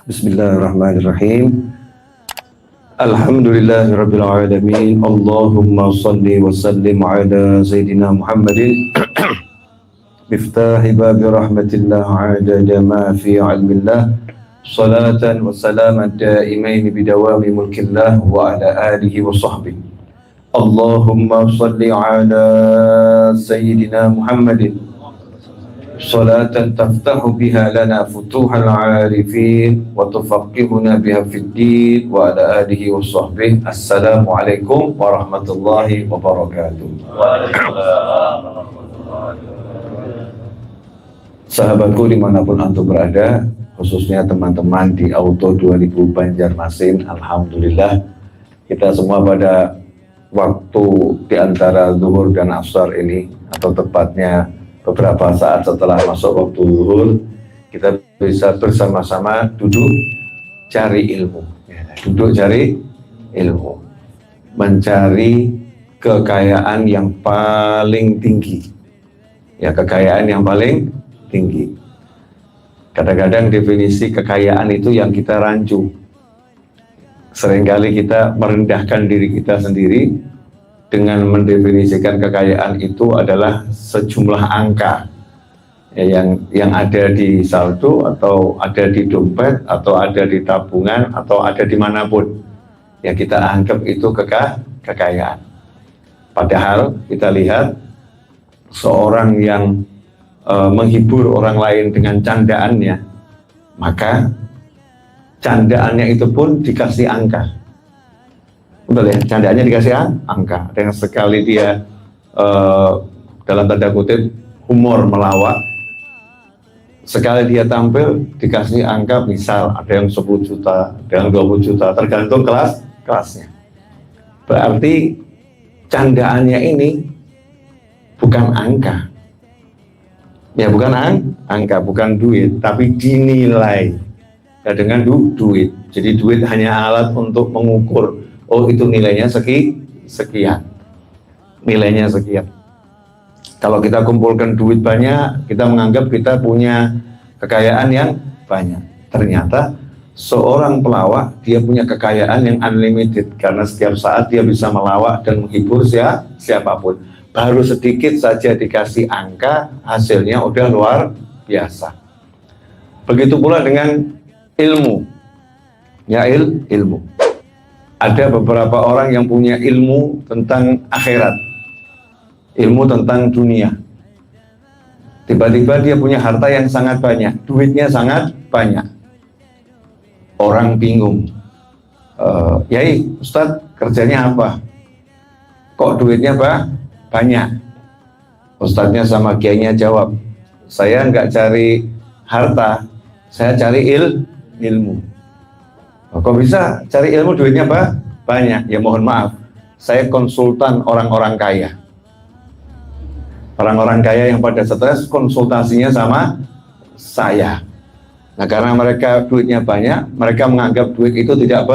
Bismillahirrahmanirrahim. Alhamdulillahirabbil alamin. Allahumma shalli wa sallim ala sayidina Muhammadin miftahi babi rahmatillah adada ma fi ilmillah. Salatan wa salaman daimain bidawami mulkillah wa ala alihi wa sahbihi. Allahumma shalli ala sayidina Muhammadin salatan taftahu biha lana futuhal arifin wa tufaqqihuna biha fid din wa ala alihi wa sahbihi. Assalamualaikum warahmatullahi wabarakatuh. Sahabatku dimanapun antum berada, khususnya teman-teman di Auto 2000 Banjarmasin, alhamdulillah kita semua pada waktu di antara zuhur dan asar ini, atau tepatnya beberapa saat setelah masuk waktu zuhur, kita bisa bersama-sama duduk cari ilmu, duduk cari ilmu, mencari kekayaan yang paling tinggi, kekayaan yang paling tinggi. Kadang-kadang definisi kekayaan itu yang kita rancu. Seringkali kita merendahkan diri kita sendiri dengan mendefinisikan kekayaan itu adalah sejumlah angka yang ada di saldo, atau ada di dompet, atau ada di tabungan, atau ada dimanapun. Kita anggap itu kekayaan. Padahal kita lihat seorang yang menghibur orang lain dengan candaannya, maka candaannya itu pun dikasih angka. Betul ya, candaannya dikasih angka. Dengan sekali dia dalam tanda kutip humor melawak, sekali dia tampil dikasih angka, misal ada yang 10 juta, ada yang 20 juta, tergantung kelasnya. Berarti candaannya ini bukan angka. Bukan angka, bukan duit, tapi dinilai dengan duit. Jadi duit hanya alat untuk mengukur, oh itu nilainya sekian, nilainya sekian. Kalau kita kumpulkan duit banyak, kita menganggap kita punya kekayaan yang banyak. Ternyata seorang pelawak, dia punya kekayaan yang unlimited, karena setiap saat dia bisa melawak dan menghibur siapapun. Baru sedikit saja dikasih angka, hasilnya udah luar biasa. Begitu pula dengan ilmu, ilmu. Ada beberapa orang yang punya ilmu tentang akhirat, ilmu tentang dunia. Tiba-tiba dia punya harta yang sangat banyak, duitnya sangat banyak. Orang bingung, Yai, Ustadz kerjanya apa? Kok duitnya banyak? Ustadznya sama kiainya jawab, saya nggak cari harta, saya cari ilmu. Kok bisa cari ilmu duitnya banyak? Ya mohon maaf, saya konsultan orang-orang kaya. Orang-orang kaya yang pada stres konsultasinya sama saya. Nah, karena mereka duitnya banyak, mereka menganggap duit itu tidak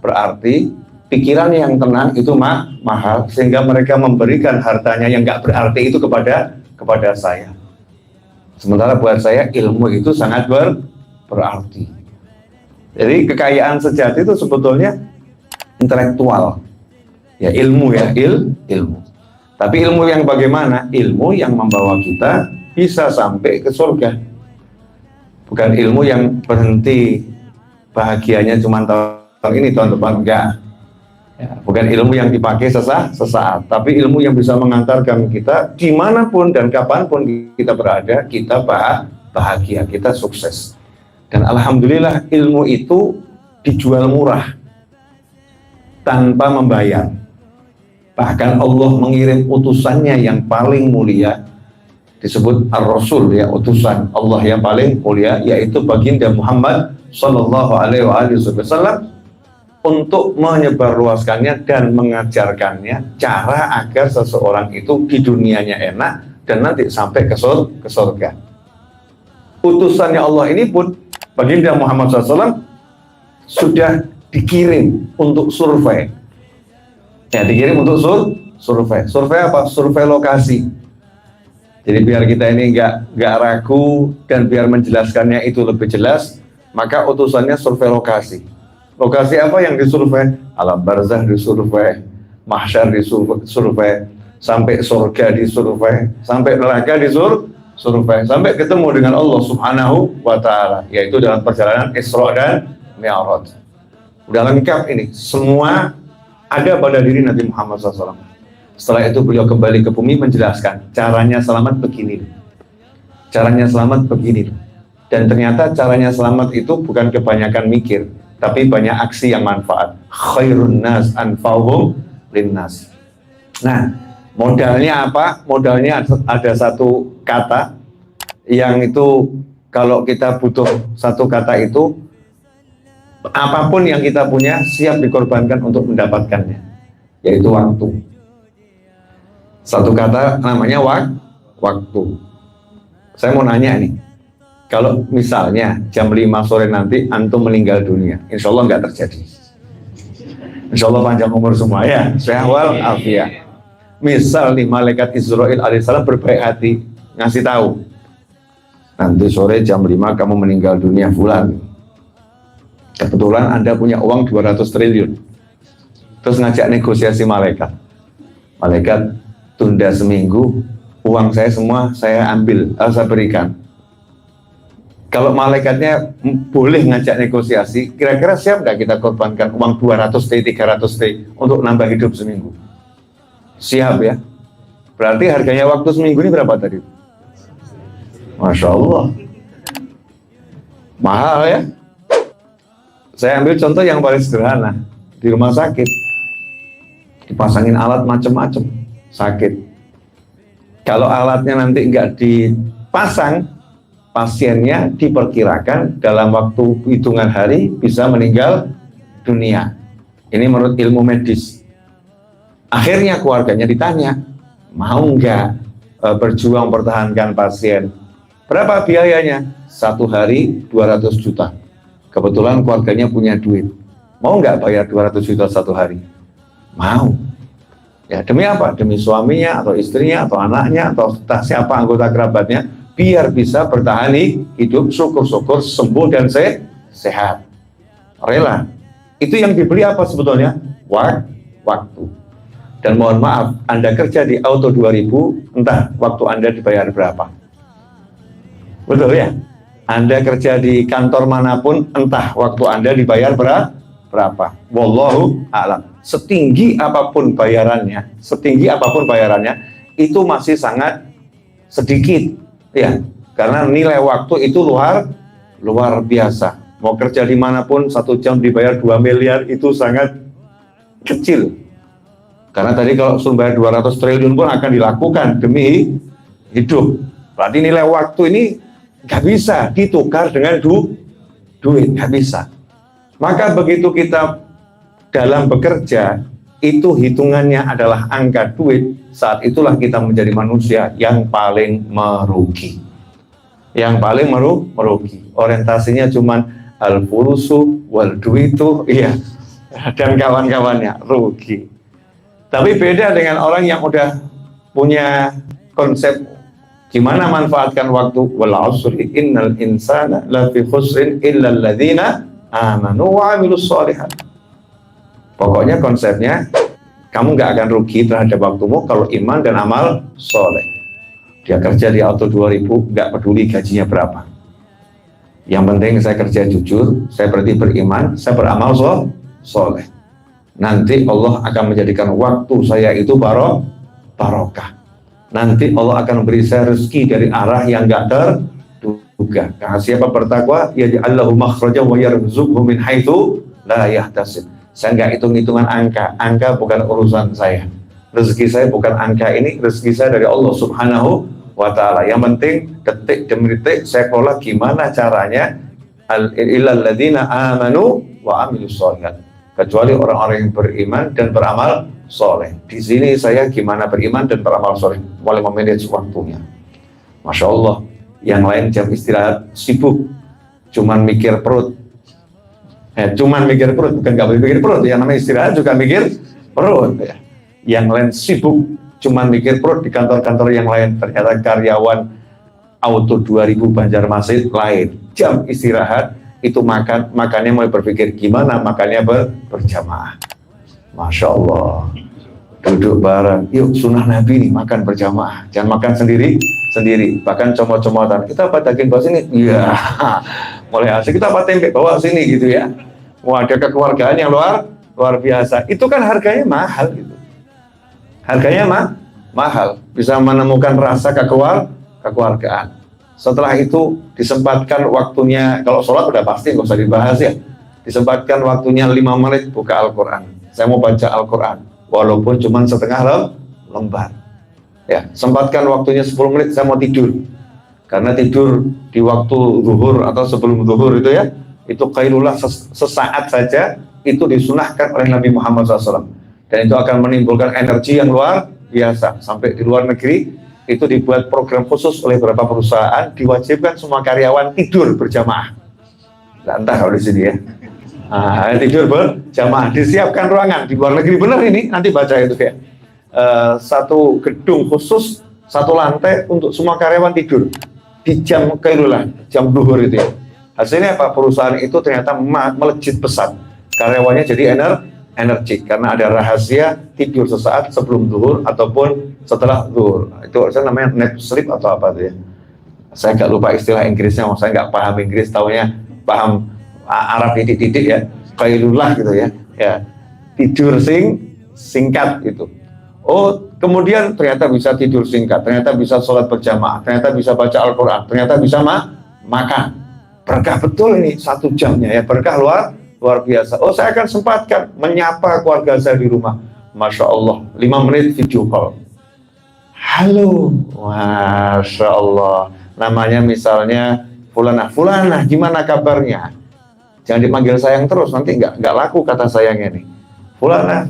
berarti, pikiran yang tenang itu mahal, sehingga mereka memberikan hartanya yang nggak berarti itu kepada saya. Sementara buat saya ilmu itu sangat berarti. Jadi kekayaan sejati itu sebetulnya intelektual, ilmu, ilmu. Tapi ilmu yang bagaimana? Ilmu yang membawa kita bisa sampai ke surga. Bukan ilmu yang berhenti bahagianya cuma tahun ini, tahun depan enggak. Bukan ilmu yang dipakai sesaat, tapi ilmu yang bisa mengantarkan kita dimanapun dan kapanpun kita berada, kita bahagia, kita sukses. Dan alhamdulillah ilmu itu dijual murah tanpa membayar. Bahkan Allah mengirim utusannya yang paling mulia, disebut Ar-Rasul, utusan Allah yang paling mulia, yaitu baginda Muhammad Sallallahu Alaihi Wasallam, untuk menyebarluaskannya dan mengajarkannya cara agar seseorang itu di dunianya enak dan nanti sampai ke surga. Utusannya Allah ini pun baginda Muhammad SAW sudah dikirim untuk survei. Dikirim untuk survei. Survei apa? Survei lokasi. Jadi biar kita ini nggak ragu, dan biar menjelaskannya itu lebih jelas, maka utusannya survei lokasi. Lokasi apa yang disurvei? Alam barzah disurvei, mahsyar disurvei, sampai surga disurvei, sampai neraka disurvei, sampai ketemu dengan Allah Subhanahu wa Ta'ala, yaitu dalam perjalanan Isra dan Mi'raj. Udah lengkap ini, semua ada pada diri Nabi Muhammad SAW. Setelah itu beliau kembali ke bumi menjelaskan caranya selamat begini, caranya selamat begini. Dan ternyata caranya selamat itu bukan kebanyakan mikir, tapi banyak aksi yang manfaat. Khairun nas anfa'uhum linnas. Nah, modalnya apa? Modalnya ada satu kata yang itu kalau kita butuh satu kata itu, apapun yang kita punya siap dikorbankan untuk mendapatkannya, yaitu waktu. Satu kata namanya waktu. Saya mau nanya nih, kalau misalnya jam 5 sore nanti antum meninggal dunia, insya Allah nggak terjadi. Insya Allah panjang umur semua ya, sehat wal afiat. Misal nih malaikat Israil alaihissalam berbaik hati ngasih tahu, nanti sore jam 5 kamu meninggal dunia fulan. Kebetulan Anda punya uang 200 triliun. Terus ngajak negosiasi malaikat. Malaikat, tunda seminggu, uang saya semua saya ambil, saya berikan. Kalau malaikatnya boleh ngajak negosiasi, kira-kira siap nggak kita korbankan uang 200 T, 300 T untuk nambah hidup seminggu? Siap ya? Berarti harganya waktu seminggu ini berapa tadi? Masya Allah. Mahal ya? Saya ambil contoh yang paling sederhana. Di rumah sakit, dipasangin alat macam-macam, sakit. Kalau alatnya nanti nggak dipasang, pasiennya diperkirakan dalam waktu hitungan hari bisa meninggal dunia. Ini menurut ilmu medis. Akhirnya keluarganya ditanya, mau nggak berjuang pertahankan pasien? Berapa biayanya? 1 hari 200 juta. Kebetulan keluarganya punya duit. Mau nggak bayar 200 juta 1 hari? Mau. Ya demi apa? Demi suaminya atau istrinya atau anaknya atau siapa anggota kerabatnya, biar bisa bertahan hidup, syukur-syukur sembuh dan sehat. Rela. Itu yang dibeli apa sebetulnya? Waktu. Dan mohon maaf, Anda kerja di Auto 2000, entah waktu Anda dibayar berapa. Betul ya? Anda kerja di kantor manapun, entah waktu Anda dibayar berapa. Wallahu a'lam. Setinggi apapun bayarannya, itu masih sangat sedikit. Ya, karena nilai waktu itu luar biasa. Mau kerja dimanapun 1 jam dibayar 2 miliar itu sangat kecil. Karena tadi kalau suruh bayar 200 triliun pun akan dilakukan demi hidup. Berarti nilai waktu ini nggak bisa ditukar dengan duit, nggak bisa. Maka begitu kita dalam bekerja, itu hitungannya adalah angka duit, saat itulah kita menjadi manusia yang paling merugi. Yang paling merugi. Orientasinya cuman al-fulusu wal duitu, iya, dan kawan-kawannya, rugi. Tapi beda dengan orang yang udah punya konsep gimana manfaatkan waktu. Wal asri innal insana lafi khusrin illa alladzina amanu wa amilus sholihat. Pokoknya konsepnya, kamu nggak akan rugi terhadap waktumu kalau iman dan amal soleh. Dia kerja di Auto 2000, nggak peduli gajinya berapa. Yang penting saya kerja jujur, saya berarti beriman, saya beramal soleh. Nanti Allah akan menjadikan waktu saya itu barokah. Nanti Allah akan beri saya rezeki dari arah yang nggak terduga. Karena siapa bertakwa, yaj'allahu makhrajan wa yarzuqhu min haitsu la yahtasib. Saya nggak hitung-hitungan angka bukan urusan saya. Rezeki saya bukan angka ini, rezeki saya dari Allah Subhanahu wa Ta'ala. Yang penting detik demi detik saya kelola gimana caranya illal ladzina amanu wa amilus sholihat. Kecuali orang-orang yang beriman dan beramal soleh. Di sini saya gimana beriman dan beramal soleh, mulai memanage waktunya. Masya Allah. Yang lain jam istirahat sibuk, cuman mikir perut. Cuman mikir perut, bukan nggak boleh mikir perut. Yang namanya istirahat juga mikir perut. Ya. Yang lain sibuk, cuman mikir perut di kantor-kantor yang lain. Ternyata karyawan Auto 2000 Banjarmasin lain. Jam istirahat itu makannya mulai berpikir gimana makannya berjamaah. Masya Allah, duduk bareng, yuk sunnah Nabi nih makan berjamaah, jangan makan sendiri, bahkan comot-comotan, kita apa daging bawa sini, iya, mulai asik, kita apa tempe bawa sini gitu ya. Wah, ada kekeluargaan yang luar biasa, itu kan harganya mahal gitu, harganya mahal, bisa menemukan rasa kekeluargaan. Setelah itu disempatkan waktunya, kalau sholat udah pasti nggak usah dibahas ya, disempatkan waktunya 5 menit buka Al-Quran, saya mau baca Al-Quran walaupun cuma setengah lembar ya, sempatkan waktunya 10 menit saya mau tidur, karena tidur di waktu zuhur atau sebelum zuhur itu ya, itu khairullah, sesaat saja itu disunahkan oleh Nabi Muhammad SAW, dan itu akan menimbulkan energi yang luar biasa. Sampai di luar negeri itu dibuat program khusus oleh beberapa perusahaan, diwajibkan semua karyawan tidur berjamaah. Nah, entah kalau di sini ya, tidur berjamaah, disiapkan ruangan di luar negeri, benar ini, nanti baca itu ya, satu gedung khusus, satu lantai untuk semua karyawan tidur di jam kailulah, jam duhur itu ya. Hasilnya apa? Perusahaan itu ternyata melejit pesat, karyawannya jadi energi, karena ada rahasia tidur sesaat sebelum zuhur ataupun setelah zuhur. Itu namanya nap sleep atau apa tuh ya, saya nggak lupa istilah Inggrisnya, saya nggak paham Inggris, taunya paham Arab titik-titik ya, qailullah gitu ya, tidur singkat gitu. Oh, kemudian ternyata bisa tidur singkat, ternyata bisa sholat berjamaah, ternyata bisa baca Al-Quran, ternyata bisa makan. Berkah betul ini 1 jamnya ya, berkah luar biasa. Oh, saya akan sempatkan menyapa keluarga saya di rumah. Masya Allah, 5 menit video call. Halo, Masya Allah. Namanya misalnya Fulanah, gimana kabarnya? Jangan dipanggil sayang terus, nanti nggak laku kata sayangnya nih. Fulanah.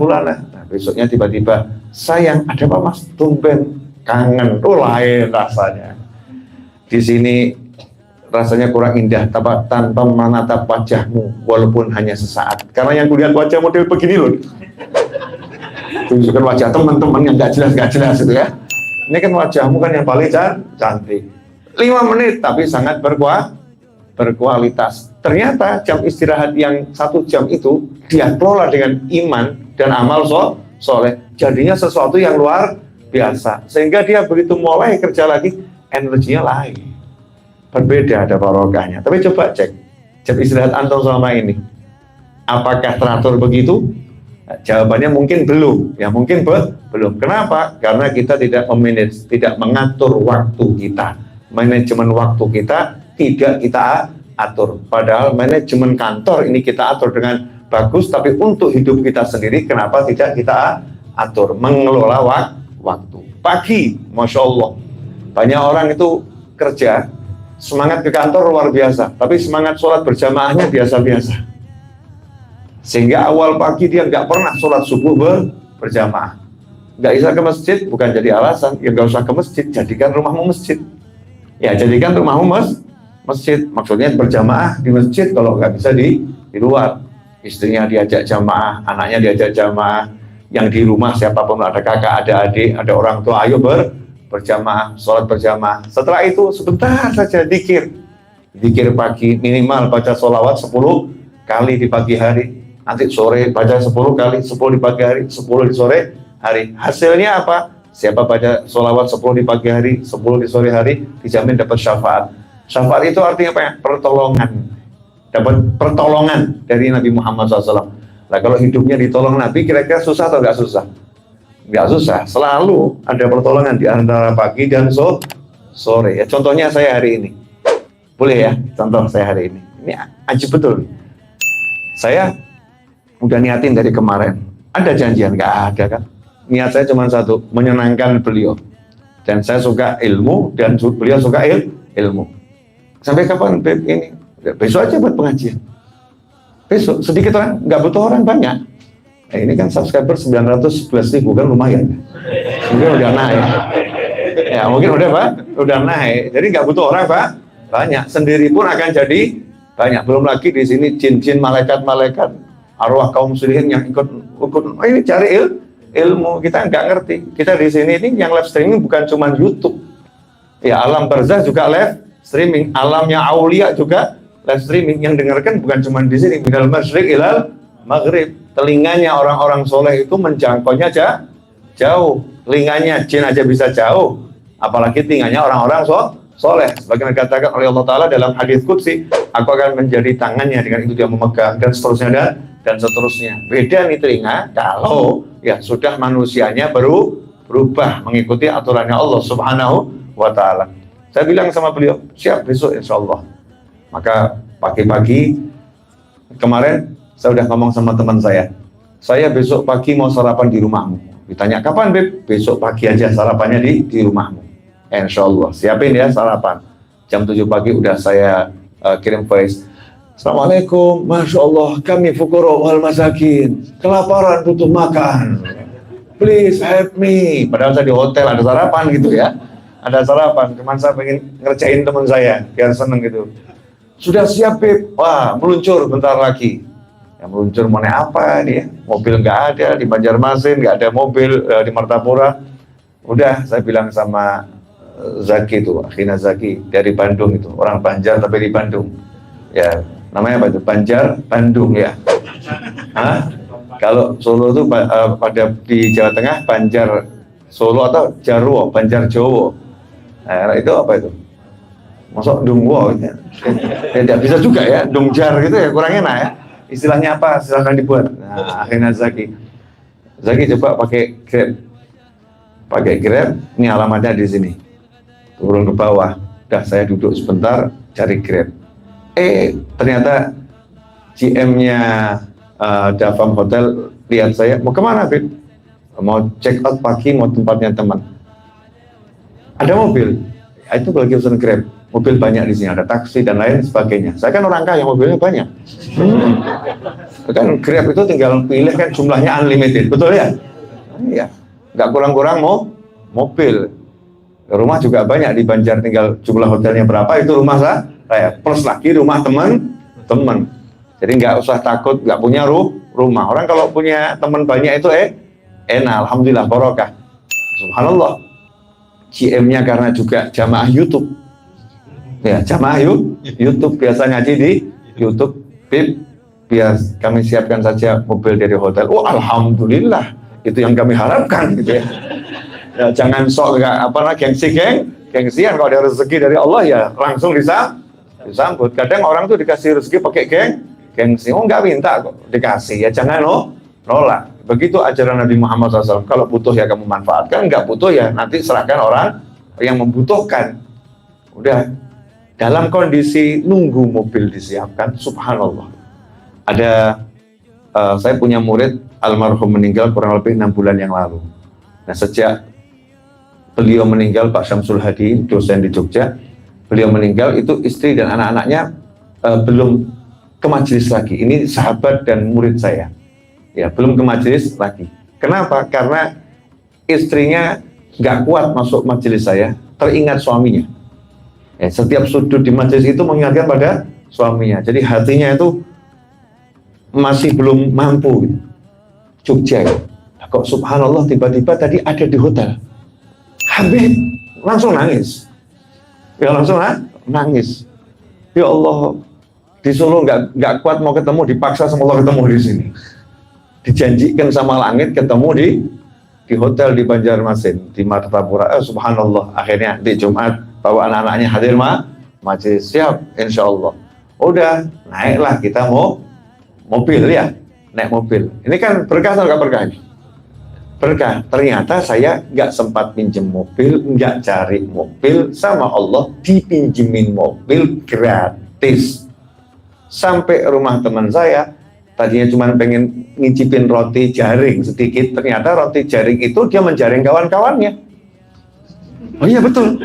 Nah, besoknya tiba-tiba, sayang, ada apa mas? Tumben kangen. Oh, lain rasanya. Di sini rasanya kurang indah tanpa menatap wajahmu walaupun hanya sesaat, karena yang kulihat wajah model begini loh, tunjukkan wajah teman-teman yang gak jelas itu ya, ini kan wajahmu kan yang paling cantik. 5 menit tapi sangat berkualitas. Ternyata jam istirahat yang 1 jam itu dia kelola dengan iman dan amal soleh, jadinya sesuatu yang luar biasa, sehingga dia begitu mulai kerja lagi energinya lain, berbeda, ada barokahnya. Tapi coba cek jam istirahat antum selama ini, apakah teratur begitu? Nah, jawabannya mungkin belum, ya mungkin belum. Kenapa? Karena kita tidak memanage, tidak mengatur waktu kita, manajemen waktu kita tidak kita atur. Padahal manajemen kantor ini kita atur dengan bagus, tapi untuk hidup kita sendiri kenapa tidak kita atur, mengelola waktu. Pagi, Masya Allah, banyak orang itu kerja, semangat ke kantor luar biasa, tapi semangat sholat berjamaahnya biasa-biasa, sehingga awal pagi dia nggak pernah sholat subuh berjamaah. Nggak bisa ke masjid, bukan jadi alasan, ya nggak usah ke masjid, jadikan rumahmu masjid. Ya, jadikan rumahmu masjid, maksudnya berjamaah di masjid, kalau nggak bisa di luar. Istrinya diajak jamaah, anaknya diajak jamaah, yang di rumah siapapun, ada kakak, ada adik, ada orang tua, ayo berjamaah, sholat berjamaah. Setelah itu sebentar saja zikir pagi, minimal baca sholawat 10 kali di pagi hari, nanti sore baca 10 kali, 10 di pagi hari, 10 di sore hari. Hasilnya apa? Siapa baca sholawat 10 di pagi hari, 10 di sore hari, dijamin dapat syafaat. Syafaat itu artinya apa ya? Pertolongan, dapat pertolongan dari Nabi Muhammad SAW. Nah, kalau hidupnya ditolong Nabi, kira-kira susah atau nggak susah? Nggak susah, selalu ada pertolongan di antara pagi dan sore. Ya, contohnya saya hari ini, boleh ya? Contoh saya hari ini ajib betul. Saya udah niatin dari kemarin, ada janjian? Nggak ada kan? Niat saya cuma satu, menyenangkan beliau. Dan saya suka ilmu, dan beliau suka ilmu. Sampai kapan Beb ini? Besok aja buat pengajian. Besok, sedikit orang, nggak butuh orang banyak. Ini kan subscriber 911.000 kan lumayan. Mungkin udah naik. Ya mungkin udah naik. Jadi nggak butuh orang banyak. Sendiri pun akan jadi banyak. Belum lagi di sini jin-jin, malaikat-malaikat, arwah kaum muslimin yang ikut. Ini cari ilmu, kita nggak ngerti. Kita di sini ini yang live streaming bukan cuma YouTube. Ya, alam barzah juga live streaming. Alamnya aulia juga live streaming, yang dengarkan bukan cuma di sini, minal masyriq ilal maghrib. Telinganya orang-orang soleh itu menjangkaunya jauh. Telinganya jin aja bisa jauh, apalagi telinganya orang-orang soleh. Sebagaimana dikatakan oleh Allah Ta'ala dalam hadis qudsi, aku akan menjadi tangannya, dengan itu dia memegang, dan seterusnya dan seterusnya. Beda nih telinga kalau ya sudah manusianya berubah mengikuti aturannya Allah Subhanahu wa Ta'ala. Saya bilang sama beliau, siap besok insya Allah. Maka pagi-pagi kemarin saya udah ngomong sama teman saya besok pagi mau sarapan di rumahmu. Ditanya kapan Beb? Besok pagi aja sarapannya di rumahmu. Insya Allah siapin ya sarapan. Jam 7 pagi udah saya kirim voice. Assalamualaikum, Masya Allah, kami fuqara wal masakin, kelaparan butuh makan, please help me. Padahal saya di hotel ada sarapan gitu ya, ada sarapan, cuman saya pengen ngerjain teman saya biar seneng gitu. Sudah siap Beb? Wah, meluncur bentar lagi. Ya meluncur mau naik apa nih ya? Mobil nggak ada di Banjarmasin, nggak ada mobil di Martapura. Udah saya bilang sama Zaki itu, akhirnya Zaki dari Bandung itu, orang Banjar tapi di Bandung. Ya namanya apa itu? Banjar Bandung ya. Hah? Kalau Solo itu pada di Jawa Tengah Banjar Solo atau Jarwo, Banjar Jowo. Nah, itu apa itu? Masuk Dungwo ya. Tidak bisa juga ya, Dungjar gitu ya, kurang enak ya. Istilahnya apa? Silahkan dibuat. Nah, akhirnya Zaki coba pakai Grab. Ini alamatnya di sini. Turun ke bawah. Udah saya duduk sebentar cari Grab. Ternyata GM-nya Davam Hotel lihat saya, mau kemana Bib? Mau check out pagi, mau tempatnya teman. Ada mobil. Itu lagi pesan Grab. Mobil banyak di sini, ada taksi dan lain sebagainya. Saya kan orang kaya, mobilnya banyak. Kan Grab itu tinggal pilih kan jumlahnya unlimited, betul ya? Iya, nggak kurang-kurang mau mobil. Rumah juga banyak di Banjar, tinggal jumlah hotelnya berapa itu rumah saya. Plus lagi rumah teman. Jadi nggak usah takut nggak punya rumah. Orang kalau punya teman banyak itu enak, alhamdulillah barokah. Subhanallah. GM-nya karena juga jamaah YouTube. Ya, jamaah YouTube biasa ngaji di YouTube. Bib, biar kami siapkan saja mobil dari hotel. Oh, alhamdulillah, itu yang kami harapkan gitu ya. Ya jangan sok gengsian. Kalau ada rezeki dari Allah ya langsung disambut. Kadang orang tuh dikasih rezeki pakai gengsi. Oh, nggak minta kok dikasih ya, jangan nolak. Begitu ajaran Nabi Muhammad SAW. Kalau butuh ya kamu manfaatkan, nggak butuh ya nanti serahkan orang yang membutuhkan. Udah. Dalam kondisi nunggu mobil disiapkan, subhanallah. Saya punya murid almarhum meninggal kurang lebih 6 bulan yang lalu. Nah sejak beliau meninggal, Pak Syamsul Hadi, dosen di Jogja, beliau meninggal itu istri dan anak-anaknya belum ke majelis lagi. Ini sahabat dan murid saya. Ya belum ke majelis lagi. Kenapa? Karena istrinya nggak kuat masuk majelis saya, teringat suaminya. Ya, setiap sudut di majelis itu mengingatkan pada suaminya. Jadi hatinya itu masih belum mampu gitu. Jogja ya. Kok subhanallah tiba-tiba tadi ada di hotel. Habib langsung nangis. Ya langsung nangis. Ya Allah, di Solo nggak kuat mau ketemu, dipaksa sama Allah ketemu di sini. Dijanjikan sama langit ketemu di hotel di Banjarmasin, di Martapura. Subhanallah, akhirnya di Jumat bawa anak-anaknya hadir majelis, siap insya Allah. Udah naiklah kita mau mobil ya, naik mobil. Ini kan berkah atau nggak berkah? Berkah. Ternyata saya nggak sempat pinjem mobil, nggak cari mobil, sama Allah dipinjemin mobil gratis. Sampai rumah teman saya, tadinya cuma pengen ngicipin roti jaring sedikit, ternyata roti jaring itu dia menjaring kawan-kawannya. Oh iya betul.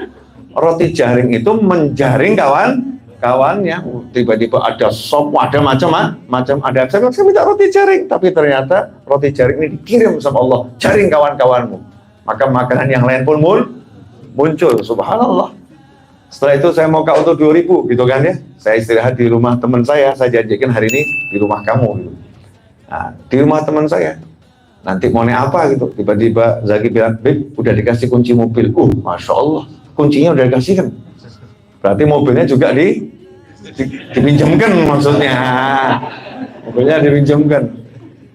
Roti jaring itu menjaring kawan-kawannya. Tiba-tiba ada sop, ada macam-macam. Saya minta roti jaring, tapi ternyata roti jaring ini dikirim sama Allah, jaring kawan-kawanmu. Maka makanan yang lain pun muncul. Subhanallah. Setelah itu saya mau ke auto 2000 gitu kan ya. Saya istirahat di rumah teman saya janjikan hari ini di rumah kamu gitu. Nah, di rumah teman saya. Nanti mau naik apa gitu. Tiba-tiba Zaki bilang, Bib, udah dikasih kunci mobil. Masya Allah. Kuncinya udah dikasih kan, berarti mobilnya juga Dipinjamkan maksudnya. Pokoknya dipinjamkan.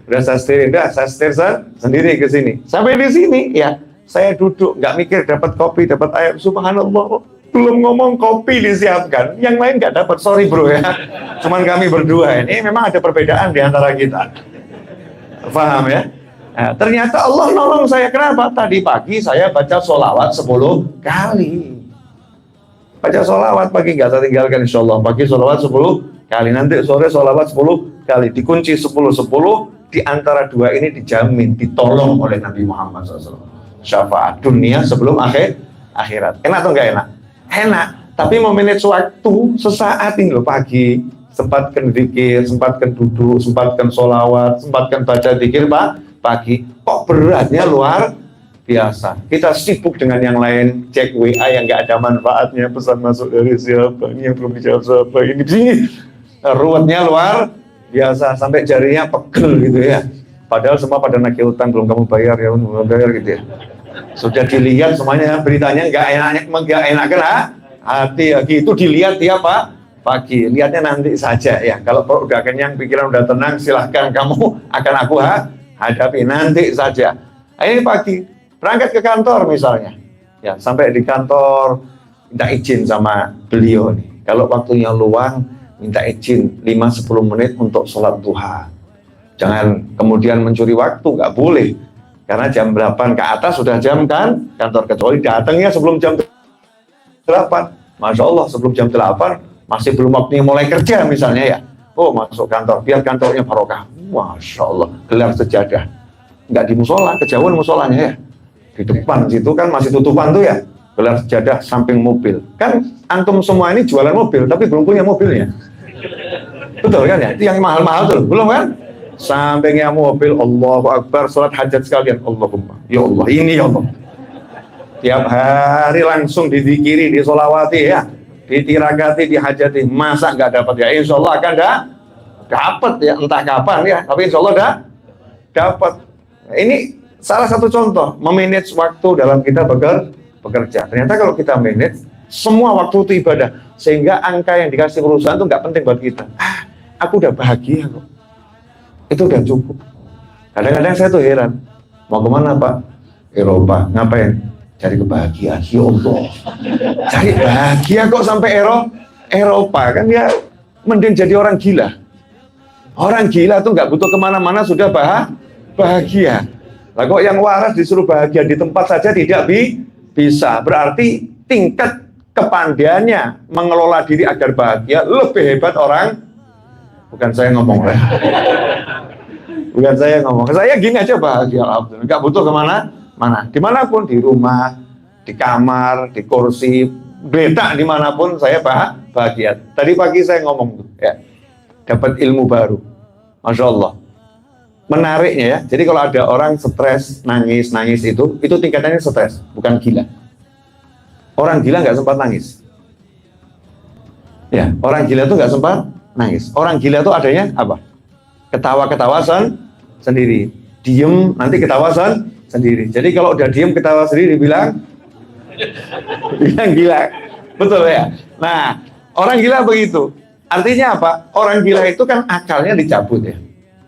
Udah saya setir sendiri ke sini. Sampai di sini ya, saya duduk nggak mikir dapat kopi, dapat air. Subhanallah, belum ngomong kopi disiapkan, yang lain nggak dapat. Sorry bro ya, cuman kami berdua ini memang ada perbedaan di antara kita. Paham ya? Nah, ternyata Allah nolong saya. Kenapa? Tadi pagi saya baca sholawat 10 kali. Baca sholawat pagi nggak saya tinggalkan, insya Allah. Pagi sholawat 10 kali, nanti sore sholawat 10 kali. Dikunci 10-10. Di antara dua ini dijamin, ditolong oleh Nabi Muhammad SAW. Syafaat dunia sebelum akhirat. Enak atau enggak enak? Enak. Tapi mau manage waktu sesaat ini loh, pagi. Sempatkan zikir, sempatkan duduk, sempatkan sholawat, sempatkan baca zikir pagi. Kok beratnya luar biasa. Kita sibuk dengan yang lain, cek WA yang nggak ada manfaatnya, pesan masuk dari siapa, ini yang belum dijawab siapa, ini sini. Ruwetnya luar biasa, sampai jarinya pegel gitu ya. Padahal semua pada nagih utang, belum kamu bayar ya, belum bayar gitu ya. Sudah dilihat semuanya, beritanya nggak enak kan hati itu dilihat tiap pagi. Lihatnya nanti saja ya. Kalau udah kenyang, pikiran udah tenang, silahkan kamu akan aku hadapi nanti saja. Ini pagi berangkat ke kantor misalnya, ya sampai di kantor minta izin sama beliau nih. Kalau waktunya luang, minta izin 5-10 menit untuk sholat duha. Jangan kemudian mencuri waktu, nggak boleh. Karena jam 8 ke atas sudah jam kan kantor, kecuali datangnya sebelum jam 8. Masya Allah, sebelum jam 8 masih belum waktunya mulai kerja misalnya ya. Oh, masuk kantor, biar kantornya barokah. Masya Allah, gelar sejadah. Nggak di musola, kejauhan musolanya ya. Di depan situ kan masih tutupan tuh ya. Gelar sejadah samping mobil. Kan antum semua ini jualan mobil, tapi belum punya mobilnya. Betul kan ya? Itu yang mahal-mahal tuh, belum kan? Sampingnya mobil, Allahu Akbar, sholat hajat sekalian. Allahumma, ya Allah, ini ya Allah. Tiap hari langsung dizikiri, disolawati ya. Ditirakati, dihajati. Masa nggak dapat ya? Insya Allah akan dapat ya, entah kapan ya. Tapi insya Allah dapat. Ini salah satu contoh, memanage waktu dalam kita bekerja. Ternyata kalau kita manage, semua waktu itu ibadah. Sehingga angka yang dikasih perusahaan itu nggak penting buat kita. Aku udah bahagia kok. Itu udah cukup. Kadang-kadang saya tuh heran. Mau kemana Pak? Eropa. Ngapain? Cari kebahagiaan. Ya Allah. Cari bahagia kok sampai Eropa. Kan dia mending jadi orang gila. Orang gila tuh nggak butuh kemana-mana, sudah bahagia. Lah kok yang waras disuruh bahagia di tempat saja tidak bisa. Berarti tingkat kepandaiannya mengelola diri agar bahagia lebih hebat orang. Bukan saya ngomong lah. Bukan saya ngomong. Saya gini aja bahagia, alhamdulillah. Nggak butuh kemana-mana. Dimanapun, di rumah, di kamar, di kursi, beda dimanapun saya bahagia. Tadi pagi saya ngomong tuh, ya, dapat ilmu baru. Masya Allah. Menariknya ya, jadi kalau ada orang stres, nangis itu tingkatannya stres, bukan gila. Orang gila nggak sempat nangis. Ya, orang gila itu nggak sempat nangis. Orang gila itu adanya apa? Ketawa-ketawa sendiri. Diem, nanti ketawa sendiri. Jadi kalau udah diem, ketawa sendiri, bilang gila. Betul ya? Nah, orang gila begitu. Artinya apa? Orang gila itu kan akalnya dicabut ya.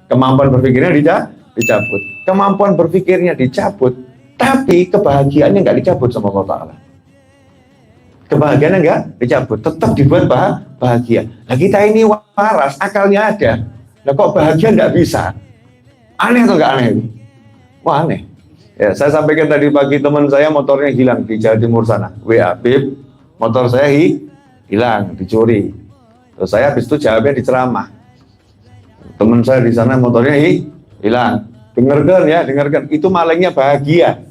Kemampuan berpikirnya dicabut. Kemampuan berpikirnya dicabut, tapi kebahagiaannya nggak dicabut sama Allah Ta'ala. Kebahagiaannya nggak dicabut, tetap dibuat bahagia. Nah kita ini waras, akalnya ada. Nah kok bahagia nggak bisa? Aneh atau nggak aneh? Wah aneh. Ya, saya sampaikan tadi pagi teman saya motornya hilang di Jawa Timur sana. WA, Bib, motor saya hilang, dicuri. Terus saya habis itu jawabnya di ceramah. Teman saya di sana motornya hilang. Dengarkan. Itu malingnya bahagia.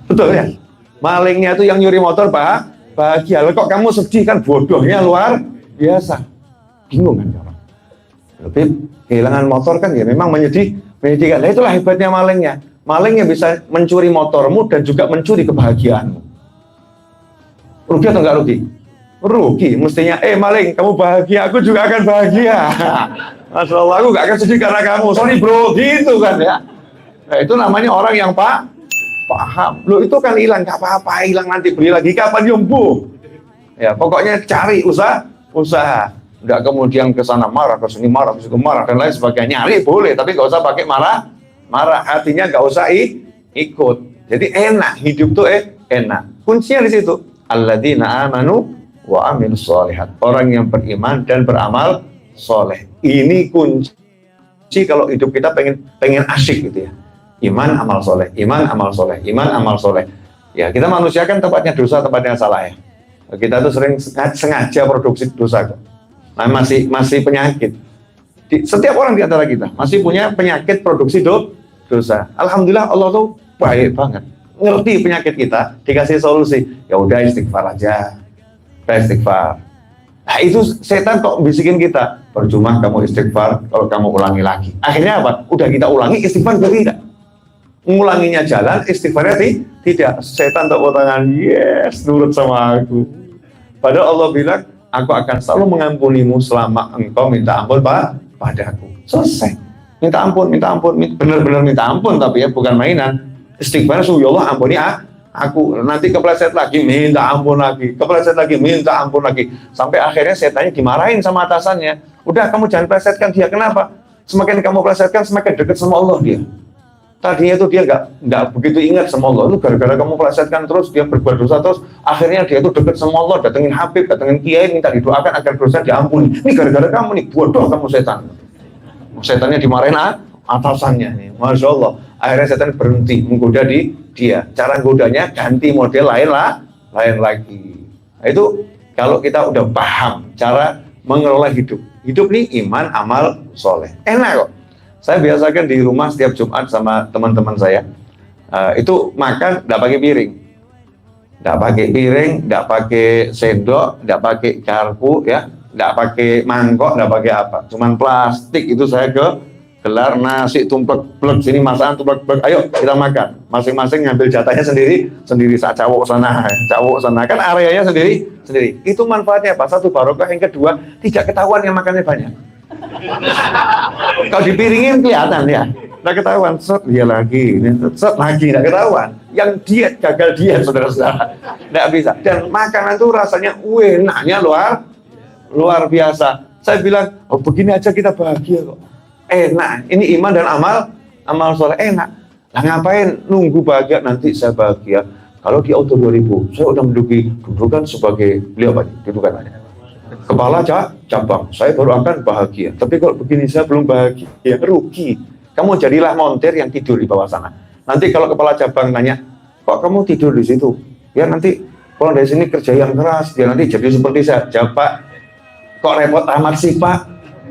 Betul ya? Malingnya itu yang nyuri motor bahagia. Kok kamu sedih? Kan bodohnya luar biasa. Bingung kan kamu? Tapi kehilangan motor kan ya memang menyedihkan. Nah itulah hebatnya malingnya. Malingnya bisa mencuri motormu dan juga mencuri kebahagiaanmu. Rugi atau enggak rugi? Rugi. Mestinya, maling, kamu bahagia, aku juga akan bahagia. Masya Allah, aku gak akan sedih karena kamu. Sorry bro, gitu kan ya. Nah itu namanya orang yang paham. Loh itu kan hilang, gak apa-apa, hilang nanti beli lagi kapan yumbu. Ya pokoknya cari usaha. Enggak kemudian ke sana marah, ke sini marah, ke situ marah, dan lain sebagainya. Nyari boleh, tapi nggak usah pakai marah. Hatinya nggak usah ikut. Jadi enak, hidup tuh enak. Kuncinya di situ. Alladzina amanu wa amilus sholihat. Orang yang beriman dan beramal soleh. Ini kunci kalau hidup kita pengen asyik gitu ya. Iman, amal soleh, iman, amal soleh, iman, amal soleh. Ya, kita manusia kan tempatnya dosa, tempatnya salah ya. Kita tuh sering sengaja produksi dosa kok. Nah, masih penyakit. Setiap orang di antara kita masih punya penyakit produksi dosa. Alhamdulillah Allah tuh baik banget. Ngerti penyakit kita, dikasih solusi. Ya udah istighfar aja. Istighfar. Nah, itu setan kok bisikin kita. Percuma kamu istighfar kalau kamu ulangi lagi. Akhirnya apa? Udah kita ulangi, istighfar tidak. Ngulanginya jalan, istighfarnya tidak. Setan tepuk tangan, yes, nurut sama aku. Padahal Allah bilang, aku akan selalu mengampunimu selama engkau minta ampun padaku. Selesai. Minta ampun. Benar-benar minta ampun, tapi ya bukan mainan. Istighfar, ya Allah ampuni aku. Nanti kepleset lagi, minta ampun lagi. Kepleset lagi, minta ampun lagi. Sampai akhirnya setannya dimarahin sama atasannya. Udah, kamu jangan plesetkan dia. Kenapa? Semakin kamu plesetkan, semakin dekat sama Allah dia. Tadinya itu dia nggak begitu ingat sama Allah. Itu gara-gara kamu plesetkan terus, dia berbuat dosa terus, akhirnya dia itu dekat sama Allah, datengin Habib, datengin Kiai, minta didoakan agar dosa diampuni. Ini gara-gara kamu nih, bodoh kamu setan. Setannya dimarahin atasannya nih, Masya Allah. Akhirnya setan berhenti menggoda dia. Cara godanya ganti model lain lagi. Nah, itu kalau kita udah paham cara mengelola hidup. Hidup nih iman, amal, soleh. Enak kok. Saya biasakan di rumah setiap Jumat sama teman-teman saya, itu makan nggak pakai piring, nggak pakai sendok, nggak pakai garpu, ya, nggak pakai mangkok, nggak pakai apa, cuman plastik. Itu saya ke gelar nasi tumplek-plek, sini masakan tumplek-plek, ayo kita makan. Masing-masing ngambil jatahnya sendiri, saat cawok sana, kan areanya sendiri. Itu manfaatnya apa? Satu, barokah. Yang kedua, tidak ketahuan yang makannya banyak. Kalau dipiringin kelihatan ya, nggak ketahuan. Set dia lagi, set lagi, nggak ketahuan. Yang diet gagal diet, saudara-saudara, nggak bisa. Dan makanan itu rasanya enaknya luar biasa. Saya bilang, oh begini aja kita bahagia kok. Enak. Ini iman dan amal soleh enak. Nah, ngapain nunggu bahagia? Nanti saya bahagia kalau di Auto 2000 saya udah menduduki dudukan sebagai beliau apa? Dudukan aja. Kepala cabang, saya baru akan bahagia. Tapi kalau begini saya belum bahagia, rugi. Kamu jadilah montir yang tidur di bawah sana. Nanti kalau kepala cabang nanya, kok kamu tidur di situ? Ya nanti pulang dari sini kerja yang keras, dia nanti jadi seperti saya. Jawab, Pak, kok repot amat sih Pak?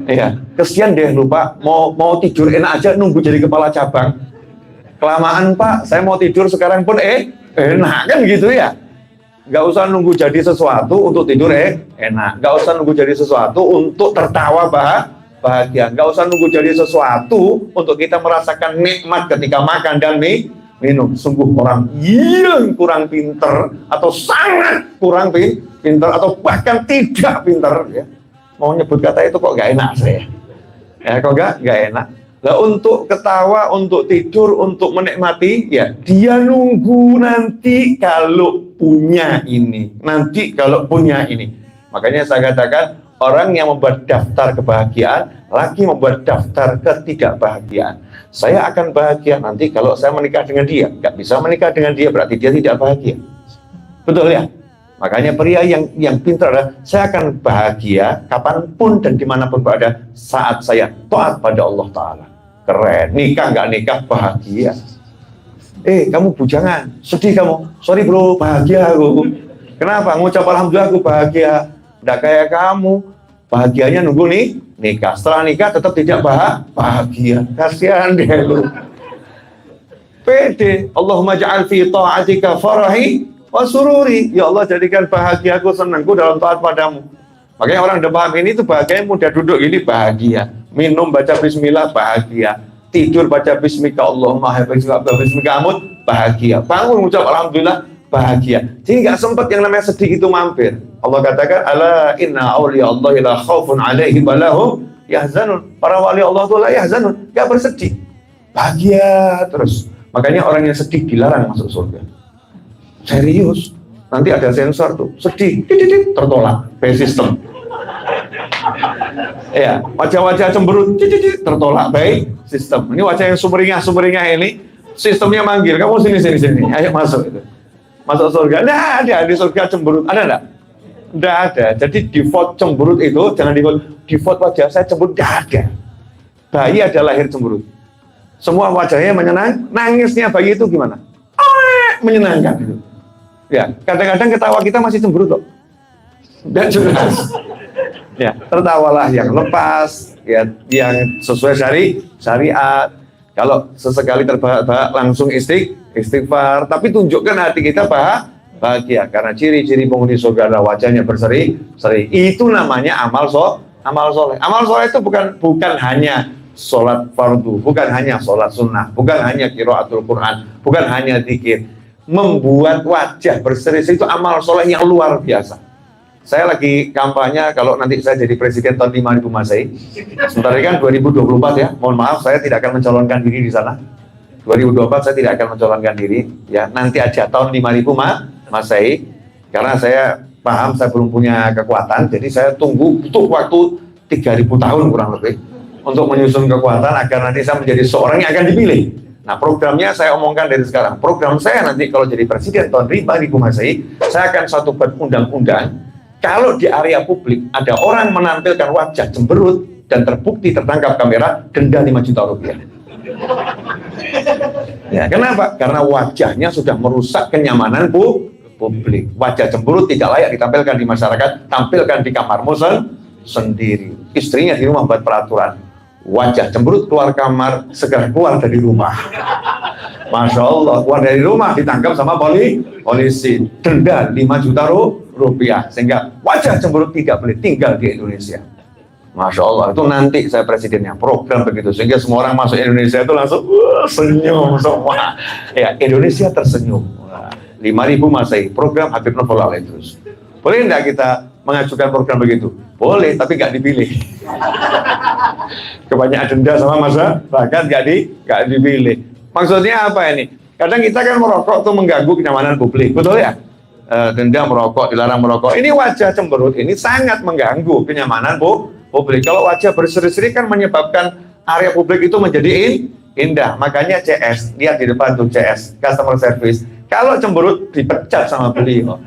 Ya, kesian deh lupa. Mau tidur enak aja nunggu jadi kepala cabang. Kelamaan Pak, saya mau tidur sekarang pun enak kan gitu ya. Nggak usah nunggu jadi sesuatu untuk tidur enak. Nggak usah nunggu jadi sesuatu untuk tertawa bahagia. Nggak usah nunggu jadi sesuatu untuk kita merasakan nikmat ketika makan dan minum. Sungguh orang yang kurang pinter atau sangat kurang pinter atau bahkan tidak pinter ya. Mau nyebut kata itu kok nggak enak saya. Ya kok nggak enak. Lah untuk ketawa, untuk tidur, untuk menikmati, ya dia nunggu nanti kalau punya ini. Nanti kalau punya ini. Makanya saya katakan, orang yang membuat daftar kebahagiaan, lagi membuat daftar ketidakbahagiaan. Saya akan bahagia nanti kalau saya menikah dengan dia. Nggak bisa menikah dengan dia, berarti dia tidak bahagia. Betul ya? Makanya pria yang pintar adalah, saya akan bahagia kapanpun dan dimanapun berada saat saya taat pada Allah Ta'ala. Keren, nikah nggak nikah bahagia. Kamu bujangan, sedih kamu. Sorry bro, bahagia aku. Kenapa? Ngucap alhamdulillah aku bahagia. Nggak kayak kamu, bahagianya nunggu nikah. Setelah nikah tetap tidak bahagia. Kasihan deh lu. Pede, Allahumma ja'al fi ta'atika farahi wa sururi. Ya Allah, jadikan bahagiaku, senangku dalam taat padamu. Makanya orang udah paham ini tuh bahagia, mudah duduk ini bahagia. Minum baca bismillah bahagia. Tidur baca bismika Allahumma bismika amut bahagia. Bangun ucap alhamdulillah bahagia. Jadi nggak sempat yang namanya sedih itu mampir. Allah katakan ala inna awliya Allah la khaufun alaihim wa lahum yahzanun. Para wali Allah itu la yahzanun, nggak bersedih. Bahagia terus. Makanya orang yang sedih dilarang masuk surga. Serius. Nanti ada sensor tuh, sedih, tertolak, pay system. Ya, wajah-wajah cemberut tertolak baik sistem. Ini wajah yang sumringah ini sistemnya manggil, kamu sini, ayo masuk itu. Masuk surga. Nah, ada di surga cemberut, ada enggak? Enggak ada. Jadi default cemberut itu jangan default wajah saya cemberut, enggak ada. Bayi ada lahir cemberut. Semua wajahnya nangisnya bayi itu gimana? Menyenangkan itu. Ya, kadang-kadang ketawa kita masih cemberut loh. Dan jelas. Ya, tertawalah yang lepas, ya, yang sesuai syariat. Kalau sesekali terbahak-bahak langsung istighfar, tapi tunjukkan hati kita bahagia karena ciri-ciri penghuni surga adalah wajahnya berseri-seri. Itu namanya amal soleh. Amal soleh itu bukan hanya sholat fardu, bukan hanya sholat sunnah, bukan hanya qiraatul Quran, bukan hanya zikir. Membuat wajah berseri-seri itu amal soleh yang luar biasa. Saya lagi kampanye kalau nanti saya jadi presiden tahun 5000 Masehi. Sebentar ini kan 2024 ya. Mohon maaf saya tidak akan mencalonkan diri di sana. 2024 saya tidak akan mencalonkan diri ya. Nanti aja tahun 5000 Masehi. Karena saya paham saya belum punya kekuatan, jadi saya butuh waktu 3000 tahun kurang lebih untuk menyusun kekuatan agar nanti saya menjadi seorang yang akan dipilih. Nah, programnya saya omongkan dari sekarang. Program saya nanti kalau jadi presiden tahun 5000 Masehi, saya akan satu buat undang-undang. Kalau di area publik ada orang menampilkan wajah cemberut dan terbukti tertangkap kamera, denda 5 juta rupiah. Ya, kenapa? Karena wajahnya sudah merusak kenyamanan publik. Wajah cemberut tidak layak ditampilkan di masyarakat, tampilkan di kamarmu sendiri. Istrinya di rumah buat peraturan. Wajah cemberut keluar kamar, segera keluar dari rumah. Masya Allah, keluar dari rumah ditangkap sama polisi. Denda 5 juta rupiah, sehingga wajah cemberut tidak boleh tinggal di Indonesia. Masya Allah, itu nanti saya presidennya program begitu, sehingga semua orang masuk Indonesia itu langsung senyum semua. Ya, Indonesia tersenyum. 5000 Masehi, program Habib Novel Alaih terus. Boleh enggak kita mengajukan program begitu? Boleh, tapi nggak dipilih. Kebanyakan denda sama masyarakat nggak dipilih. Maksudnya apa ini? Kadang kita kan merokok tuh mengganggu kenyamanan publik, betul ya? Denda merokok, dilarang merokok. Ini wajah cemberut ini sangat mengganggu kenyamanan publik. Kalau wajah berseri-seri kan menyebabkan area publik itu menjadi indah. Makanya CS, lihat di depan tuh CS, customer service. Kalau cemberut dipecat sama beliau.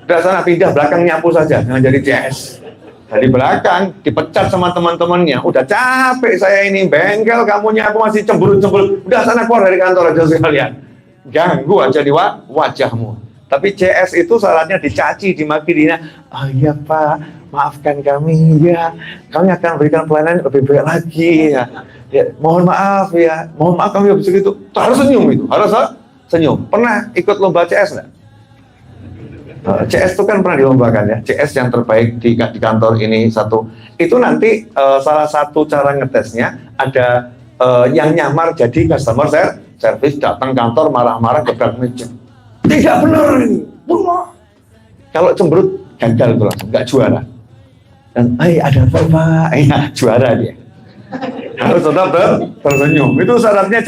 Udah sana pindah belakang nyapu saja, jangan jadi CS. Dari belakang dipecat sama teman-temannya. Udah capek saya ini bengkel, kamu nyapu masih cemberut-cemberut. Udah sana keluar dari kantor aja sekalian. Ganggu aja di wajahmu. Tapi CS itu syaratnya dicaci, dimaki, oh iya Pak, maafkan kami ya, kami akan berikan pelayanan lebih baik lagi ya. Mohon maaf kami habis itu. Harus senyum itu, harus senyum. Pernah ikut lomba CS nggak? CS itu kan pernah dilombakan ya, CS yang terbaik di kantor ini satu. Itu nanti salah satu cara ngetesnya ada yang nyamar jadi customer service, datang kantor marah-marah gebrak meja. Tidak benar ini, kalau cemberut gagal tuh langsung, nggak juara. Dan, ada apa Pak? Ya, juara dia. Harus tetap tersenyum. Itu syaratnya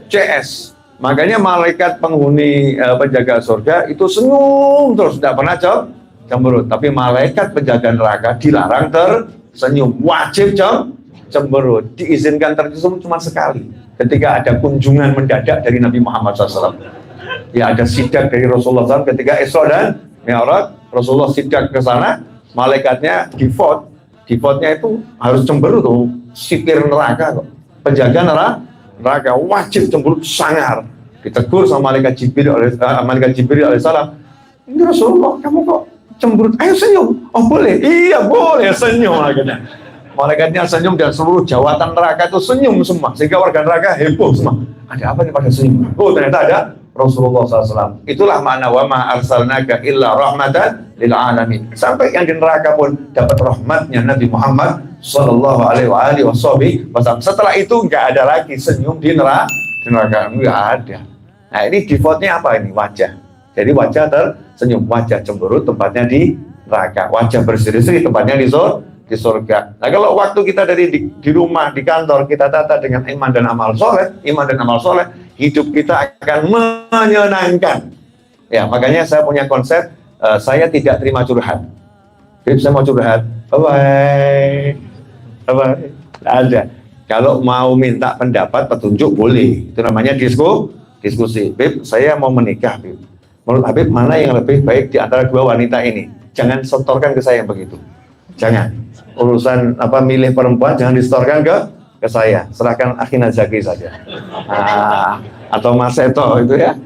CS. Makanya malaikat penghuni penjaga surga itu senyum terus, tidak pernah cemberut. Tapi malaikat penjaga neraka dilarang tersenyum, wajib cemberut. Diizinkan tersenyum cuma sekali, ketika ada kunjungan mendadak dari Nabi Muhammad SAW. Ya, ada sidak dari Rasulullah SAW ketika Isra dan Mi'raj. Rasulullah sidak ke sana, malaikatnya defaultnya itu harus cemberut tuh, sipir neraka kok, penjaga neraka wajib cemberut, sangar. Ditegur sama malaikat Jibril alaihissalam, ini Rasulullah kamu kok cemberut, ayo senyum. Oh boleh, iya boleh senyum. Malaikatnya senyum dan seluruh jawatan neraka itu senyum semua, sehingga warga neraka heboh semua. Ada apa nih pada senyum? Oh ternyata ada Rasulullah SAW. Itulah makna wa ma arsalnaka illa rahmatan lil alamin. Sampai yang di neraka pun dapat rahmatnya Nabi Muhammad sallallahu alaihi wasallam. Setelah itu nggak ada lagi senyum di neraka, nggak ada. Nah, ini defaultnya apa ini? Wajah. Jadi wajah tersenyum, wajah cemberut tempatnya di neraka, wajah berseri-seri tempatnya di surga. Nah, kalau waktu kita di rumah, di kantor, kita tata dengan iman dan amal soleh, hidup kita akan menyenangkan. Ya, makanya saya punya konsep, saya tidak terima curhat. Jadi saya mau curhat, bye-bye. Apa? Nggak ada. Kalau mau minta pendapat, petunjuk boleh. Itu namanya diskusi. Beb, saya mau menikah, Beb. Menurut Habib, mana yang lebih baik di antara dua wanita ini? Jangan setorkan ke saya yang begitu. Jangan. Urusan milih perempuan jangan distorkan ke saya. Serahkan Akhina Zaki saja. Atau Mas Seto itu ya.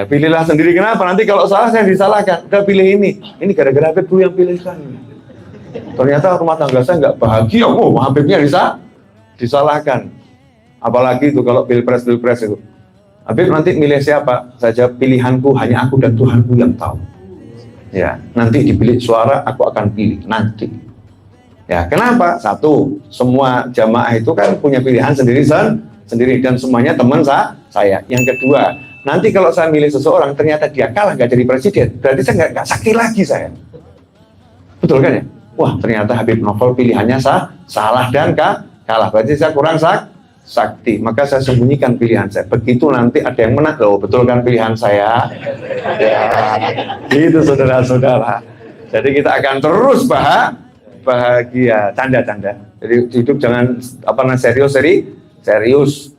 Pilihlah sendiri. Kenapa? Nanti kalau salah saya disalahkan. Udah pilih ini. Ini gara-gara Habib yang pilihkan. Ternyata rumah tangga saya nggak bahagia. Habibnya disalahkan. Apalagi itu kalau pilpres itu. Habib nanti milih siapa? Saja pilihanku hanya aku dan Tuhanku yang tahu. Ya, nanti dipilih suara aku akan pilih nanti. Ya, kenapa? Satu, semua jamaah itu kan punya pilihan sendiri dan semuanya teman saya. Yang kedua, nanti kalau saya milih seseorang ternyata dia kalah nggak jadi presiden, berarti saya nggak sakit lagi saya. Betul kan ya? Wah, ternyata Habib Novel pilihannya salah dan kalah, berarti saya kurang sakti, maka saya sembunyikan pilihan saya. Begitu nanti ada yang menang, loh betul kan pilihan saya? Ya, itu saudara-saudara. Jadi kita akan terus bahagia, canda. Jadi hidup jangan serius.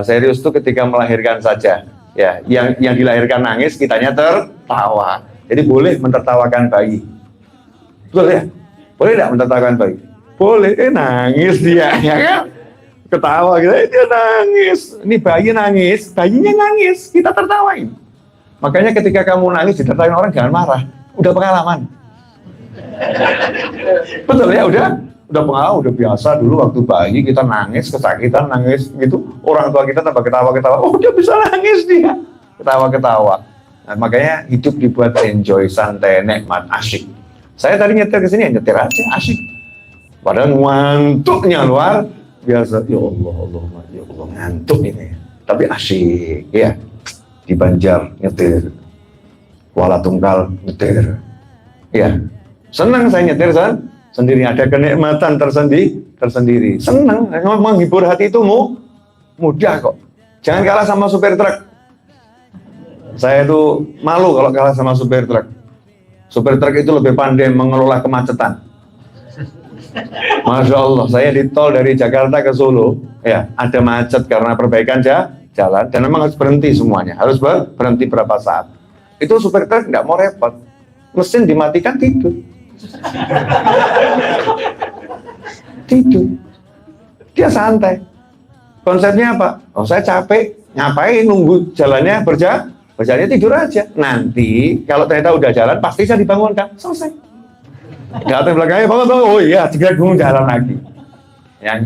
Serius itu ketika melahirkan saja. Ya, yang dilahirkan nangis, kitanya tertawa. Jadi boleh mentertawakan bayi. Betul ya? Boleh tidak mentertawakan bayi? Boleh, nangis dia, ya kan? Ketawa gitu, dia nangis. Ini bayi nangis, bayinya nangis, kita tertawain. Makanya ketika kamu nangis ditertawain orang jangan marah. Udah pengalaman. Betul ya, udah pengalaman, udah biasa dulu waktu bayi kita nangis, kesakitan nangis gitu. Orang tua kita tambah ketawa. Oh, dia bisa nangis dia. Ketawa. Nah, makanya hidup dibuat enjoy, santai, nikmat, asyik. Saya tadi nyetir ke sini nyetir aja asyik. Padahal ngantuknya luar biasa. Ya Allah, ngantuk ini. Tapi asyik, ya. Di Banjar nyetir, Kuala Tungkal nyetir, ya. Senang saya nyetir sendiri, ada kenikmatan tersendiri. Senang, menghibur hati itu mudah kok. Jangan kalah sama supir truk. Saya itu malu kalau kalah sama supir truk. Supir truk itu lebih pandai mengelola kemacetan. Masya Allah, saya di tol dari Jakarta ke Solo, ya ada macet karena perbaikan jalan, dan memang harus berhenti semuanya, harus berhenti berapa saat. Itu supir truk nggak mau repot, mesin dimatikan tidur. Dia santai. Konsepnya apa? Oh, saya capek, ngapain nunggu jalannya berjalannya tidur aja. Nanti kalau ternyata udah jalan, pasti saya dibangunkan, selesai. Datang belakangnya, bangun. Oh iya, segera jalan lagi.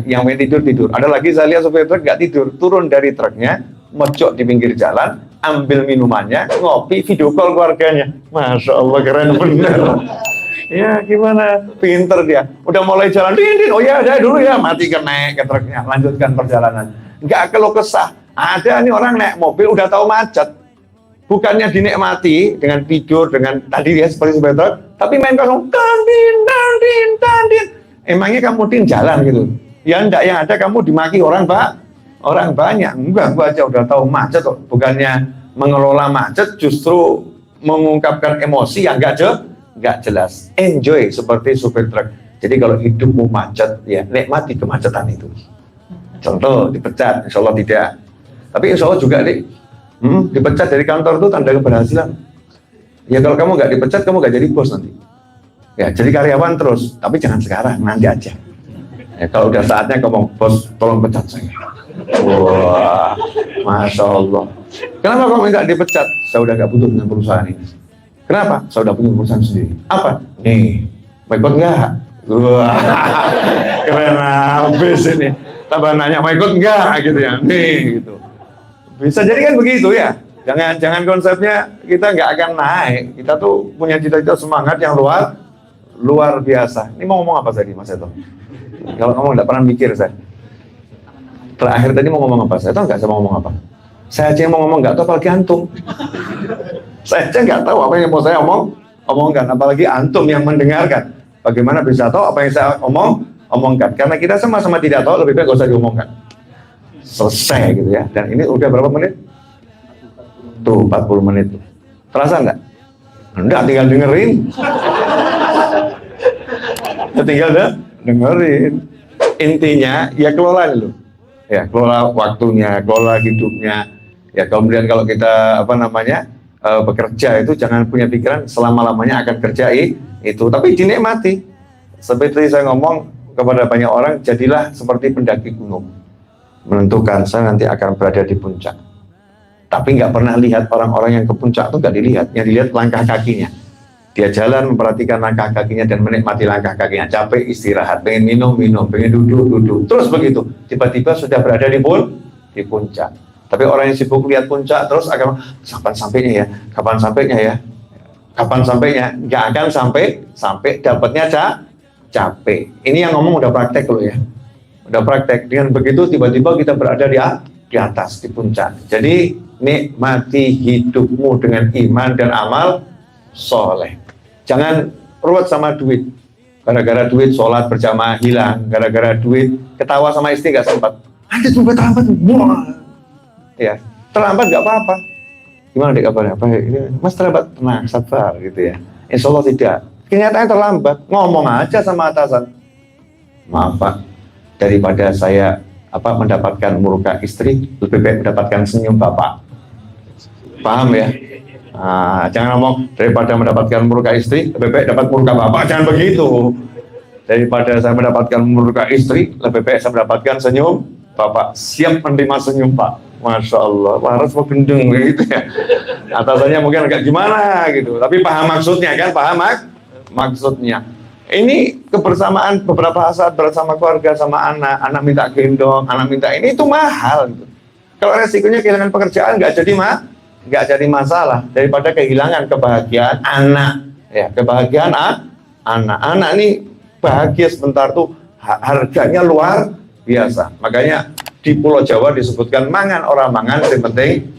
Yang main tidur. Ada lagi saya lihat supir truk nggak tidur, turun dari truknya, mojok di pinggir jalan, ambil minumannya, ngopi, video call keluarganya. Masya Allah, keren bener. Ya gimana, pinter dia. Udah mulai jalan, oh ya, saya dulu ya, mati naik ke truknya, lanjutkan perjalanan. Nggak keluh kesah. Ada nih orang naik mobil udah tahu macet. Bukannya dinikmati dengan tidur, dengan tadi ya seperti supir truk, tapi main kosong, tandin. Emangnya kamu jalan gitu? Ya enggak, yang ada kamu dimaki orang banyak. Enggak, gua aja udah tahu macet kok. Bukannya mengelola macet, justru mengungkapkan emosi yang enggak jelas. Enjoy seperti supir truk. Jadi kalau hidupmu macet, ya nikmati kemacetan itu. Contoh dipecat, insya Allah tidak. Tapi insya Allah juga dipecat dari kantor itu tanda keberhasilan. Ya kalau kamu nggak dipecat, kamu nggak jadi bos nanti. Ya jadi karyawan terus, tapi jangan sekarang, nanti aja. Ya, kalau udah saatnya ngomong, bos tolong pecat saya. Wah, Masya Allah. Kenapa kamu nggak dipecat? Saya udah nggak butuh dengan perusahaan ini. Kenapa? Saya udah punya perusahaan sendiri. Apa? Nih, mau ikut nggak? Wah, keren habis ini. Tambah nanya, mau ikut nggak? Gitu ya. Nih, gitu. Bisa jadi kan begitu ya. Jangan konsepnya kita nggak akan naik. Kita tuh punya cita-cita semangat yang luar biasa. Ini mau ngomong apa tadi Mas Eto? Kalau ngomong nggak pernah mikir saya. Terakhir tadi mau ngomong apa? Saya tahu nggak saya mau ngomong apa? Saya aja yang mau ngomong nggak tahu, apalagi antum. Saya aja nggak tahu apa yang mau saya omongkan, apalagi antum yang mendengarkan. Bagaimana bisa tahu apa yang saya omongkan? Karena kita sama-sama tidak tahu, lebih baik nggak usah diomongkan. Selesai gitu ya. Dan ini udah berapa menit? Tuh 40 menit. Terasa nggak? Enggak, tinggal dengerin. Tinggal dengerin. Intinya ya kelola dulu. Ya, kelola waktunya, kelola hidupnya. Ya, kemudian kalau kita bekerja itu jangan punya pikiran selama-lamanya akan kerja itu, tapi dinikmati. Seperti saya ngomong kepada banyak orang, jadilah seperti pendaki gunung. Menentukan saya nanti akan berada di puncak. Tapi nggak pernah lihat orang-orang yang ke puncak itu nggak dilihat, yang dilihat langkah kakinya. Dia jalan memperhatikan langkah kakinya dan menikmati langkah kakinya. Capek istirahat, pengen minum, pengen duduk. Terus begitu, tiba-tiba sudah berada di puncak. Tapi orang yang sibuk lihat puncak terus akan kapan sampainya ya, kapan sampainya, nggak akan sampai dapatnya capek. Ini yang ngomong udah praktek loh ya, udah praktek. Dengan begitu tiba-tiba kita berada di atas, di puncak. Jadi nikmati hidupmu dengan iman dan amal soleh. Jangan ruwet sama duit. Gara-gara duit sholat berjamaah hilang, gara-gara duit ketawa sama istri nggak sempat. Ada juga terlambat, ya terlambat nggak apa-apa. Gimana dek kabarnya? Apa ini Mas terlambat? Tenang, sabar gitu ya. Insya Allah tidak. Kenyataannya terlambat. Ngomong aja sama atasan. Maaf Pak, daripada saya mendapatkan murka istri, lebih baik mendapatkan senyum Bapak. Paham ya? Nah, jangan ngomong daripada mendapatkan murka istri, lebih baik dapat murka Bapak. Jangan begitu. Daripada saya mendapatkan murka istri, lebih baik saya mendapatkan senyum Bapak. Siap menerima senyum Pak. Masya Allah, harus mau gendeng gitu ya. Atasannya mungkin agak gimana gitu, tapi paham maksudnya kan, paham maksudnya. Ini kebersamaan beberapa saat bersama keluarga, sama anak minta gendong, anak minta ini, itu mahal gitu. Kalau resikonya kehilangan pekerjaan nggak jadi masalah daripada kehilangan kebahagiaan anak. Ya, kebahagiaan anak ini bahagia sebentar tuh harganya luar biasa. Makanya di Pulau Jawa disebutkan mangan orang mangan, yang penting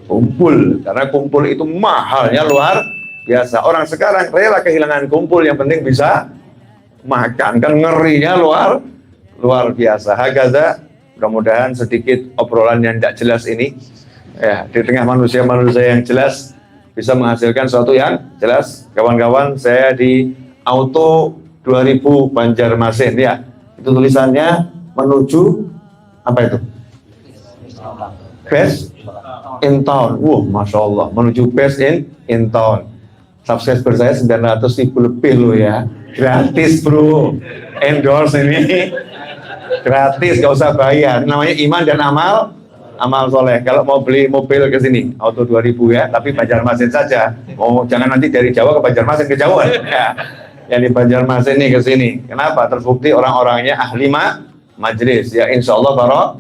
kumpul, karena kumpul itu mahalnya luar biasa. Orang sekarang rela kehilangan kumpul, yang penting bisa makan, kan ngerinya luar biasa. Hagaza, mudah-mudahan sedikit obrolan yang tidak jelas ini ya, di tengah manusia-manusia yang jelas bisa menghasilkan sesuatu yang jelas. Kawan-kawan, saya di Auto 2000 Banjarmasin ya, itu tulisannya menuju apa itu? Best in town. Masya Allah, menuju best in town. Subscriber saya 900.000 lebih loh ya. Gratis bro. Endorse ini. Gratis, gak usah bayar. Namanya iman dan amal soleh. Kalau mau beli mobil ke sini, Auto 2000 ya, tapi Banjarmasin saja. Jangan nanti dari Jawa ke Banjarmasin kejauhan. Ya. Yang di Banjarmasin ini ke sini. Kenapa? Terbukti orang-orangnya ahli majelis ya, insya Allah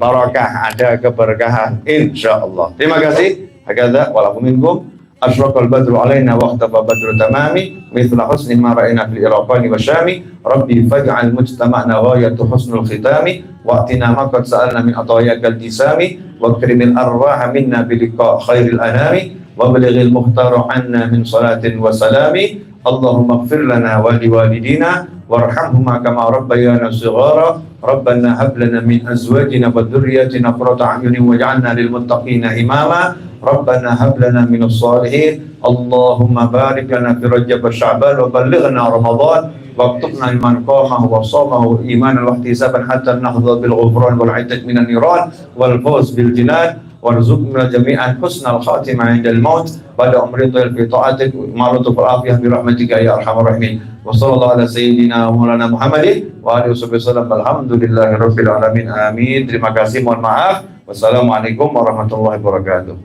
barakah, ada keberkahan insya Allah. Terima kasih. Hakadha walakum minkum asyraqal badru alaina wa ikhtafa badru tamami mithla husni ma ra'ina fil iraqani wa syami rabbi faj'al mujtama'na ghayatu husnul khitami wa atina ma qad sa'alna min atayakal jisami wa akrimil arwaha minna bi liqa khairil anami wa balighil muhtara anna min salatin wa salami Allahumma ighfir lana wa liwalidina warhamhuma kama rabbayana shighara rabbana hab lana min azwajina wa dhurriyyatina qurrata a'yunin waj'alna lil muttaqina imama rabbana hab lana minas salihin Allahumma barik lana fi Rajab wa Sya'ban wa ballighna Ramadan واكتبنا لمن قامه وصامه إيمانا واحتسابا حتى نحظى بالغفران والعتق من النيران والفوز بالجنان وارزقنا جميعا حسن الخاتمة عند الموت بعد عمر طويل في طاعتك مع لطف العافية برحمتك يا أرحم الراحمين وصلى الله على سيدنا ومولانا محمد وآله وصحبه وسلم الحمد لله رب العالمين آمين. Terima kasih, mohon maaf. Wassalamualaikum warahmatullahi wabarakatuh.